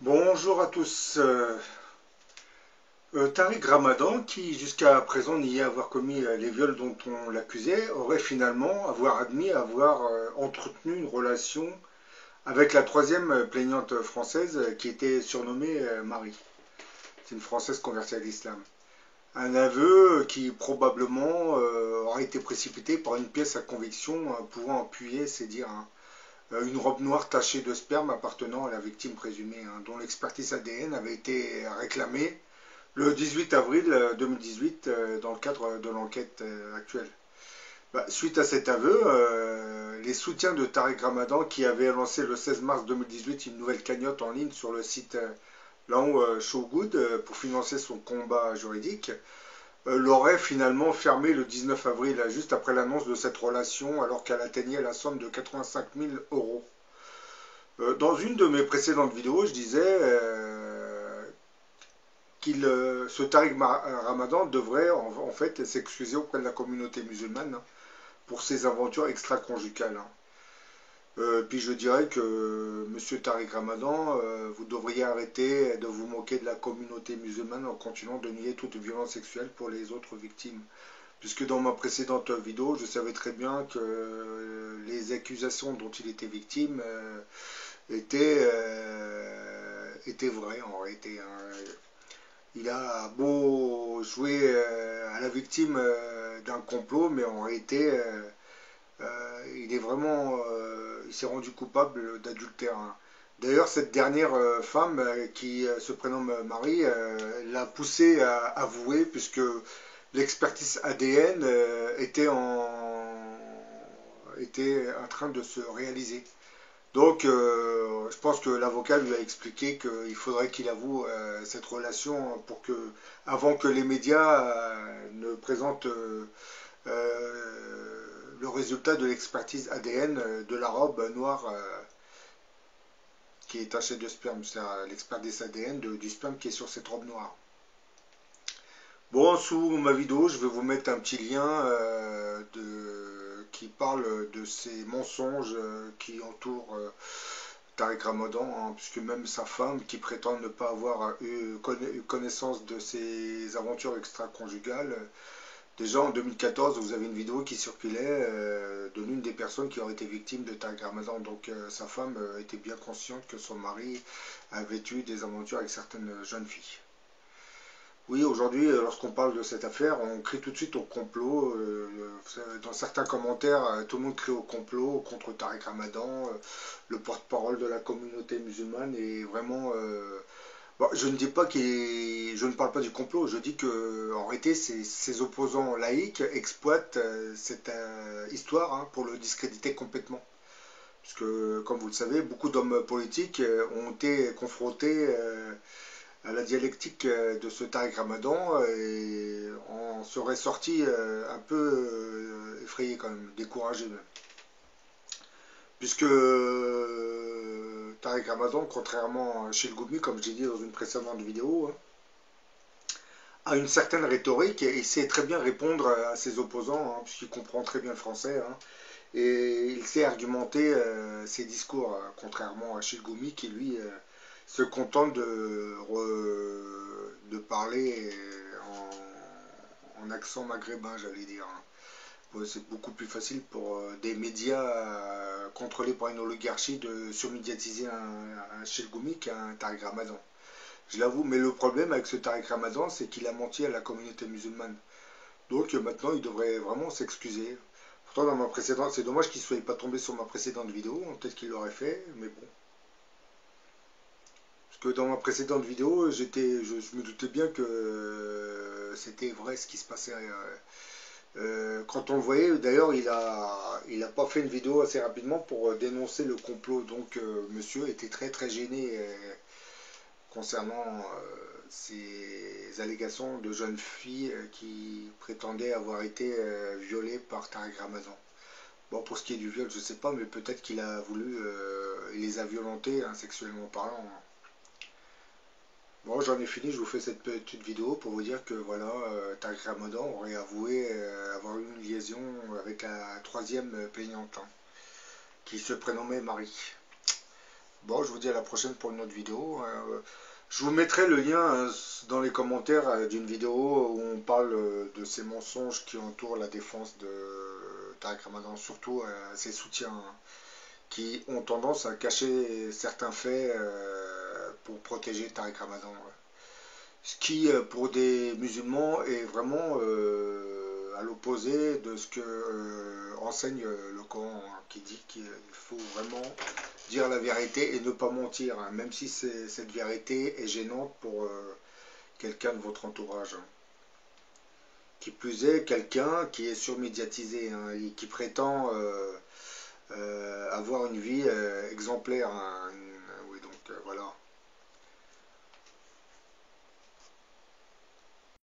Bonjour à tous. Tariq Ramadan, qui jusqu'à présent niait avoir commis les viols dont on l'accusait, aurait finalement avoir admis avoir entretenu une relation avec la troisième plaignante française qui était surnommée Marie. C'est une Française convertie à l'islam. Un aveu qui probablement aurait été précipité par une pièce à conviction pouvant appuyer ses dires, hein. Une robe noire tachée de sperme appartenant à la victime présumée, hein, dont l'expertise ADN avait été réclamée le 18 avril 2018 dans le cadre de l'enquête actuelle. Suite à cet aveu, les soutiens de Tariq Ramadan, qui avait lancé le 16 mars 2018 une nouvelle cagnotte en ligne sur le site Lao Showgood pour financer son combat juridique, l'aurait finalement fermé le 19 avril, juste après l'annonce de cette relation, alors qu'elle atteignait la somme de 85 000 euros. Dans une de mes précédentes vidéos, je disais ce Tariq Ramadan devrait en fait s'excuser auprès de la communauté musulmane, hein, pour ses aventures extra-conjugales, hein. Puis je dirais que Monsieur Tariq Ramadan, vous devriez arrêter de vous moquer de la communauté musulmane en continuant de nier toute violence sexuelle pour les autres victimes. Puisque dans ma précédente vidéo, je savais très bien que les accusations dont il était victime étaient vraies en réalité, hein. Il a beau jouer à la victime d'un complot, mais en réalité, il s'est rendu coupable d'adultère, hein. D'ailleurs, cette dernière femme qui se prénomme Marie l'a poussé à avouer, puisque l'expertise ADN était en train de se réaliser. Donc, je pense que l'avocat lui a expliqué qu'il faudrait qu'il avoue cette relation pour que, avant que les médias ne présentent le résultat de l'expertise ADN de la robe noire qui est tachée de sperme, c'est l'expertise ADN du sperme qui est sur cette robe noire. Bon, sous ma vidéo, je vais vous mettre un petit lien qui parle de ces mensonges qui entourent Tariq Ramadan, hein, puisque même sa femme, qui prétend ne pas avoir eu connaissance de ses aventures extra-conjugales, déjà en 2014, vous avez une vidéo qui circulait de l'une des personnes qui aurait été victime de Tariq Ramadan. Donc sa femme était bien consciente que son mari avait eu des aventures avec certaines jeunes filles. Oui, aujourd'hui, lorsqu'on parle de cette affaire, on crie tout de suite au complot. Dans certains commentaires, tout le monde crie au complot contre Tariq Ramadan, le porte-parole de la communauté musulmane. Et vraiment, bon, je ne dis pas je ne parle pas du complot. Je dis que en réalité, ces opposants laïcs exploitent cette histoire, hein, pour le discréditer complètement. Puisque, comme vous le savez, beaucoup d'hommes politiques ont été confrontés à la dialectique de ce Tariq Ramadan et on serait sorti un peu effrayé quand même, découragé même. Puisque Tariq Ramadan, contrairement à Goumi, comme j'ai dit dans une précédente vidéo, hein, a une certaine rhétorique et il sait très bien répondre à ses opposants, hein, puisqu'il comprend très bien le français, hein, et il sait argumenter ses discours, contrairement à Goumi qui lui se contente de parler en accent maghrébin, j'allais dire, hein. Bon, c'est beaucoup plus facile pour des médias contrôlés par une oligarchie de surmédiatiser un Goumi qu'un Tariq Ramadan. Je l'avoue, mais le problème avec ce Tariq Ramadan, c'est qu'il a menti à la communauté musulmane. Donc maintenant, il devrait vraiment s'excuser. Pourtant, dans ma précédente, c'est dommage qu'il ne soit pas tombé sur ma précédente vidéo, peut-être qu'il l'aurait fait, mais bon. Parce que dans ma précédente vidéo, je me doutais bien que c'était vrai ce qui se passait. Quand on le voyait, d'ailleurs, il a pas fait une vidéo assez rapidement pour dénoncer le complot. Donc, monsieur était très très gêné concernant ces allégations de jeunes filles qui prétendaient avoir été violées par Tariq Ramadan. Bon, pour ce qui est du viol, je sais pas, mais peut-être qu'il a voulu, il les a violentées, hein, sexuellement parlant, hein. Bon, j'en ai fini, je vous fais cette petite vidéo pour vous dire que voilà, Tariq Ramadan aurait avoué avoir eu une liaison avec la troisième plaignante, hein, qui se prénommait Marie. Bon, je vous dis à la prochaine pour une autre vidéo. Je vous mettrai le lien dans les commentaires d'une vidéo où on parle de ces mensonges qui entourent la défense de Tarek Ramadan, surtout ses soutiens, hein, qui ont tendance à cacher certains faits pour protéger Tarek Ramadan, ouais. Ce qui, pour des musulmans, est vraiment à l'opposé de ce que enseigne le Coran, hein, qui dit qu'il faut vraiment dire la vérité et ne pas mentir, hein, même si cette vérité est gênante pour quelqu'un de votre entourage, hein. Qui plus est, quelqu'un qui est surmédiatisé, hein, et qui prétend avoir une vie exemplaire, hein,